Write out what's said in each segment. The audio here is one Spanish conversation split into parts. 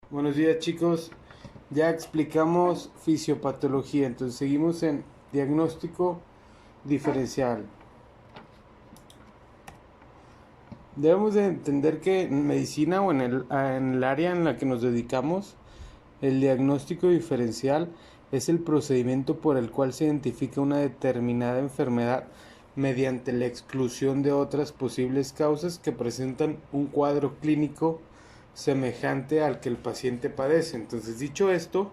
Buenos días, chicos. Ya explicamos fisiopatología, entonces seguimos en diagnóstico diferencial. Debemos de entender que en medicina o en el área en la que nos dedicamos, el diagnóstico diferencial es el procedimiento por el cual se identifica una determinada enfermedad mediante la exclusión de otras posibles causas que presentan un cuadro clínico semejante al que el paciente padece. Entonces, dicho esto,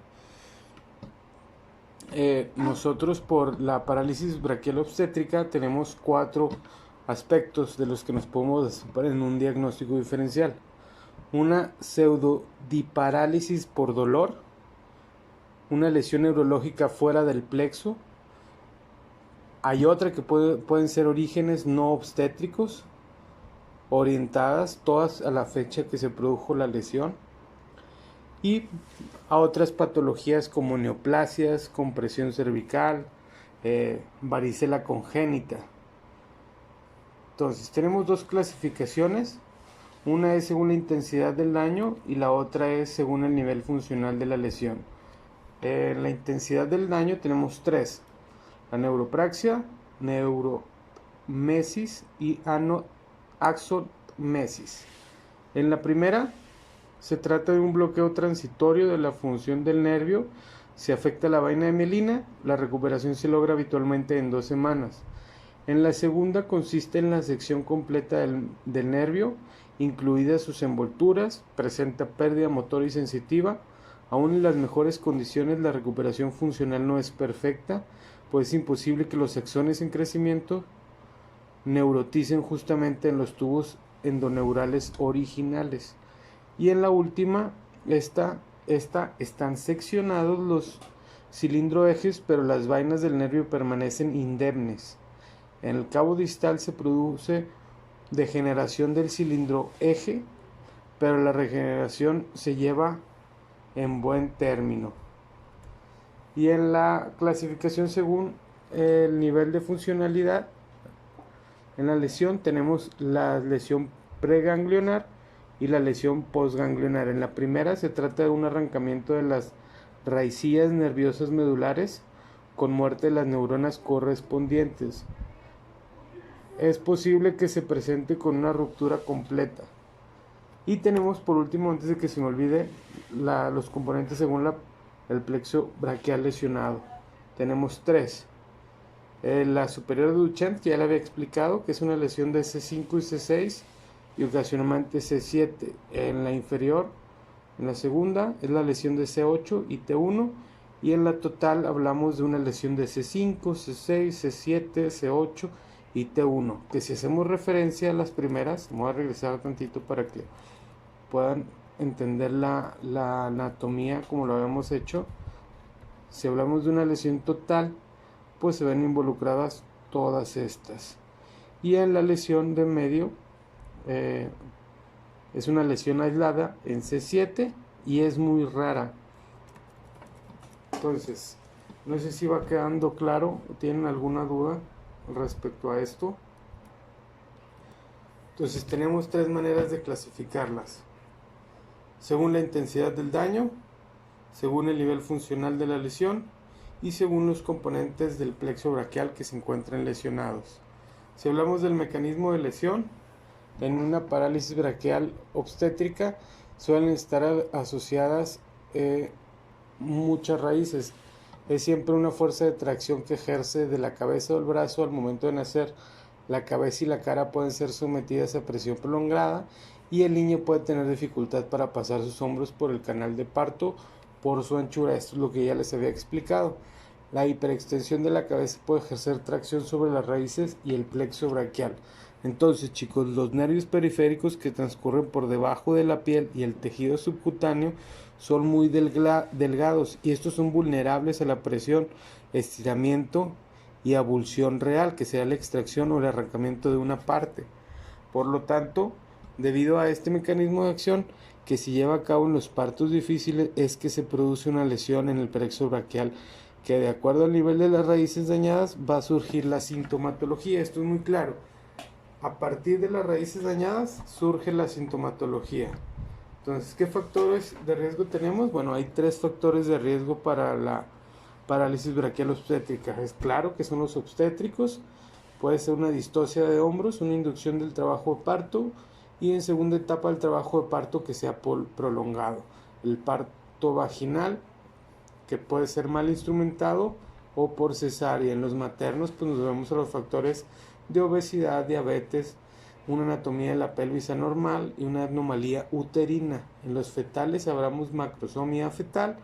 nosotros por la parálisis braquial obstétrica tenemos cuatro aspectos de los que nos podemos separar en un diagnóstico diferencial. Una pseudodiparálisis por dolor, una lesión neurológica fuera del plexo, hay otra que pueden ser orígenes no obstétricos, orientadas todas a la fecha que se produjo la lesión, y a otras patologías como neoplasias, compresión cervical, varicela congénita. Entonces tenemos dos clasificaciones, una es según la intensidad del daño y la otra es según el nivel funcional de la lesión. La intensidad del daño tenemos tres: la neuropraxia, neuromesis y axomesis. En la primera se trata de un bloqueo transitorio de la función del nervio. Se afecta la vaina de mielina, la recuperación se logra habitualmente en 2 semanas. En la segunda consiste en la sección completa del nervio, incluidas sus envolturas, presenta pérdida motora y sensitiva. Aún en las mejores condiciones la recuperación funcional no es perfecta, pues es imposible que los axones en crecimiento neuroticen justamente en los tubos endoneurales originales. Y en la última, esta están seccionados los cilindroejes, pero las vainas del nervio permanecen indemnes. En el cabo distal se produce degeneración del cilindroeje, pero la regeneración se lleva en buen término. Y en la clasificación según el nivel de funcionalidad, en la lesión tenemos la lesión preganglionar y la lesión postganglionar. En la primera se trata de un arrancamiento de las raicillas nerviosas medulares con muerte de las neuronas correspondientes. Es posible que se presente con una ruptura completa. Y tenemos por último, antes de que se me olvide, los componentes según el plexo braquial lesionado. Tenemos tres. La superior de Duchenne, que ya le había explicado, que es una lesión de C5 y C6 y ocasionalmente C7. En la inferior, en la segunda, es la lesión de C8 y T1. Y en la total hablamos de una lesión de C5, C6, C7, C8 y T1. Que si hacemos referencia a las primeras, me voy a regresar tantito para que puedan entender la anatomía como lo habíamos hecho. Si hablamos de una lesión total, pues se ven involucradas todas estas. Y en la lesión de medio, es una lesión aislada en C7 y es muy rara. Entonces, no sé si va quedando claro o tienen alguna duda respecto a esto. Entonces tenemos tres maneras de clasificarlas: según la intensidad del daño, según el nivel funcional de la lesión y según los componentes del plexo braquial que se encuentran lesionados. Si hablamos del mecanismo de lesión, en una parálisis braquial obstétrica suelen estar asociadas muchas raíces. Es siempre una fuerza de tracción que ejerce de la cabeza o el brazo al momento de nacer. La cabeza y la cara pueden ser sometidas a presión prolongada y el niño puede tener dificultad para pasar sus hombros por el canal de parto por su anchura. Esto es lo que ya les había explicado. La hiperextensión de la cabeza puede ejercer tracción sobre las raíces y el plexo braquial. Entonces, chicos, los nervios periféricos que transcurren por debajo de la piel y el tejido subcutáneo son muy delgados y estos son vulnerables a la presión, estiramiento y abulsión real, que sea la extracción o el arrancamiento de una parte. Por lo tanto, debido a este mecanismo de acción que se lleva a cabo en los partos difíciles, es que se produce una lesión en el plexo braquial, que de acuerdo al nivel de las raíces dañadas va a surgir la sintomatología. Esto es muy claro. A partir de las raíces dañadas surge la sintomatología. Entonces, ¿qué factores de riesgo tenemos? Bueno, hay 3 factores de riesgo para la parálisis braquial obstétrica. Es claro que son los obstétricos, puede ser una distocia de hombros, una inducción del trabajo de parto y en segunda etapa el trabajo de parto que sea prolongado. El parto vaginal, que puede ser mal instrumentado o por cesárea. En los maternos pues nos vemos a los factores de obesidad, diabetes, una anatomía de la pelvis anormal y una anomalía uterina. En los fetales hablamos macrosomía fetal,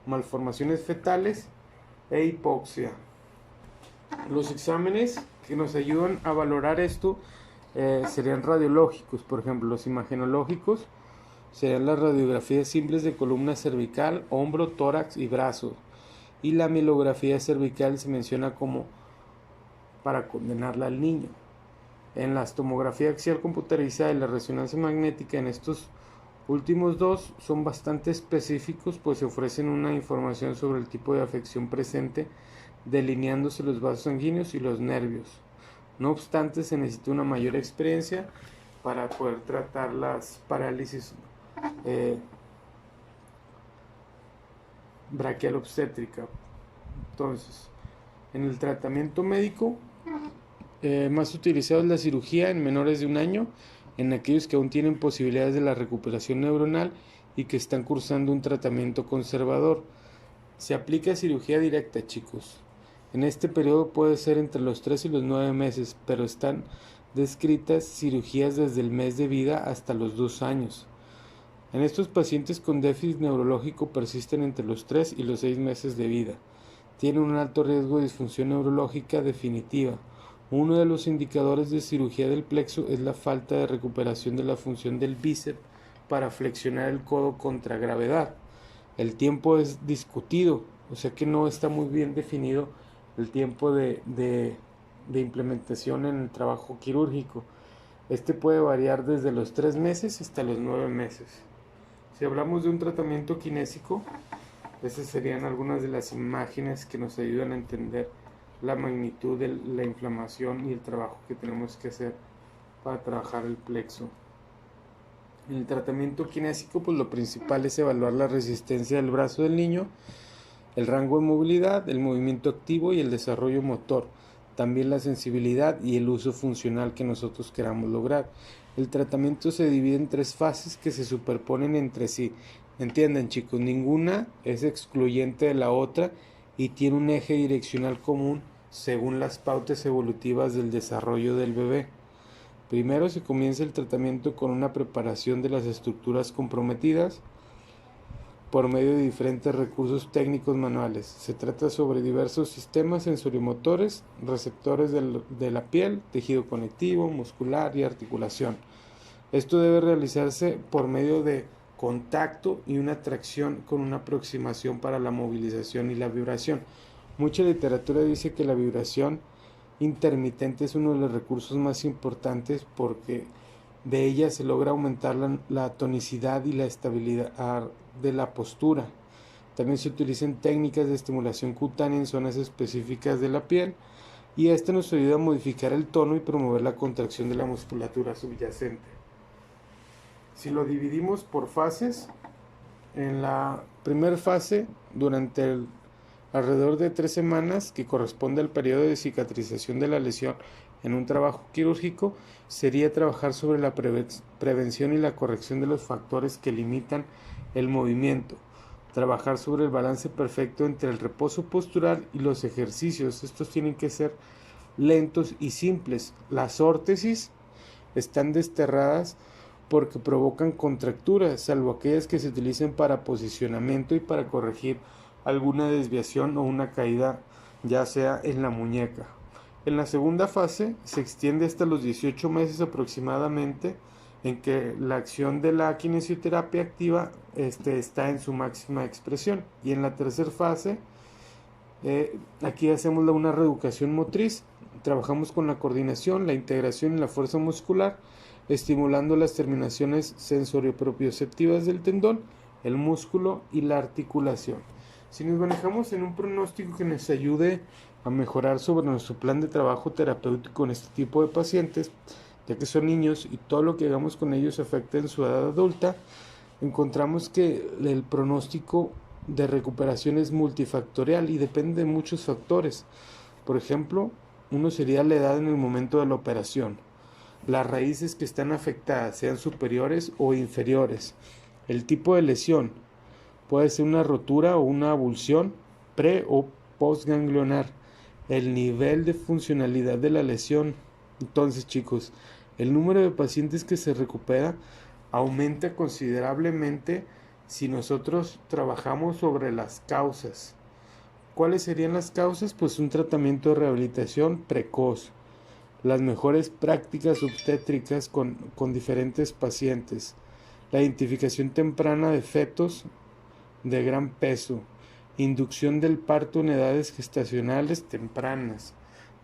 malformaciones fetales e hipoxia. Los exámenes que nos ayudan a valorar esto serían radiológicos, por ejemplo, los imagenológicos serían las radiografías simples de columna cervical, hombro, tórax y brazo. Y la mielografía cervical se menciona como para condenarla al niño. En la tomografía axial computerizada y la resonancia magnética, en estos últimos dos son bastante específicos, pues se ofrecen una información sobre el tipo de afección presente, delineándose los vasos sanguíneos y los nervios. No obstante, se necesita una mayor experiencia para poder tratar las parálisis braquial obstétrica. Entonces, en el tratamiento médico, más utilizado es la cirugía en menores de 1 año, en aquellos que aún tienen posibilidades de la recuperación neuronal y que están cursando un tratamiento conservador. Se aplica cirugía directa, chicos. En este periodo puede ser entre los 3 y los 9 meses, pero están descritas cirugías desde el mes de vida hasta los 2 años. En estos pacientes con déficit neurológico persisten entre los 3 y los 6 meses de vida. Tienen un alto riesgo de disfunción neurológica definitiva. Uno de los indicadores de cirugía del plexo es la falta de recuperación de la función del bíceps para flexionar el codo contra gravedad. El tiempo es discutido, o sea que no está muy bien definido el tiempo de implementación en el trabajo quirúrgico. Este puede variar desde los 3 meses hasta los 9 meses. Si hablamos de un tratamiento kinésico, esas serían algunas de las imágenes que nos ayudan a entender la magnitud de la inflamación y el trabajo que tenemos que hacer para trabajar el plexo. En el tratamiento kinésico, pues lo principal es evaluar la resistencia del brazo del niño, el rango de movilidad, el movimiento activo y el desarrollo motor, también la sensibilidad y el uso funcional que nosotros queramos lograr. El tratamiento se divide en 3 fases que se superponen entre sí. Entienden, chicos, ninguna es excluyente de la otra y tiene un eje direccional común según las pautas evolutivas del desarrollo del bebé. Primero se comienza el tratamiento con una preparación de las estructuras comprometidas por medio de diferentes recursos técnicos manuales. Se trata sobre diversos sistemas sensoromotores, receptores de la piel, tejido conectivo, muscular y articulación. Esto debe realizarse por medio de contacto y una tracción con una aproximación para la movilización y la vibración. Mucha literatura dice que la vibración intermitente es uno de los recursos más importantes porque de ella se logra aumentar la tonicidad y la estabilidad de la postura. También se utilizan técnicas de estimulación cutánea en zonas específicas de la piel y esto nos ayuda a modificar el tono y promover la contracción de la musculatura subyacente. Si lo dividimos por fases, en la primera fase, durante alrededor de 3 semanas, que corresponde al periodo de cicatrización de la lesión en un trabajo quirúrgico, sería trabajar sobre la prevención y la corrección de los factores que limitan el movimiento, trabajar sobre el balance perfecto entre el reposo postural y los ejercicios. Estos tienen que ser lentos y simples. Las órtesis están desterradas porque provocan contracturas, salvo aquellas que se utilicen para posicionamiento y para corregir alguna desviación o una caída, ya sea en la muñeca. En la segunda fase se extiende hasta los 18 meses aproximadamente, en que la acción de la kinesioterapia activa está en su máxima expresión. Y en la tercera fase, aquí hacemos una reeducación motriz, trabajamos con la coordinación, la integración y la fuerza muscular, estimulando las terminaciones sensorio-propioceptivas del tendón, el músculo y la articulación. Si nos manejamos en un pronóstico que nos ayude a mejorar sobre nuestro plan de trabajo terapéutico en este tipo de pacientes, ya que son niños y todo lo que hagamos con ellos afecta en su edad adulta, encontramos que el pronóstico de recuperación es multifactorial y depende de muchos factores. Por ejemplo, uno sería la edad en el momento de la operación, las raíces que están afectadas, sean superiores o inferiores, el tipo de lesión, puede ser una rotura o una avulsión pre o postganglionar, el nivel de funcionalidad de la lesión. Entonces, chicos, el número de pacientes que se recupera aumenta considerablemente si nosotros trabajamos sobre las causas. ¿Cuáles serían las causas? Pues un tratamiento de rehabilitación precoz, las mejores prácticas obstétricas con diferentes pacientes, la identificación temprana de fetos de gran peso, inducción del parto en edades gestacionales tempranas,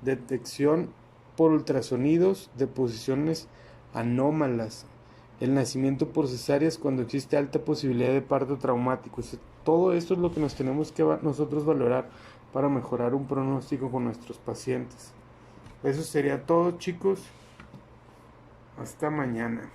detección por ultrasonidos de posiciones anómalas, el nacimiento por cesáreas cuando existe alta posibilidad de parto traumático. Todo esto es lo que nos tenemos que nosotros valorar para mejorar un pronóstico con nuestros pacientes. Eso sería todo, chicos. Hasta mañana.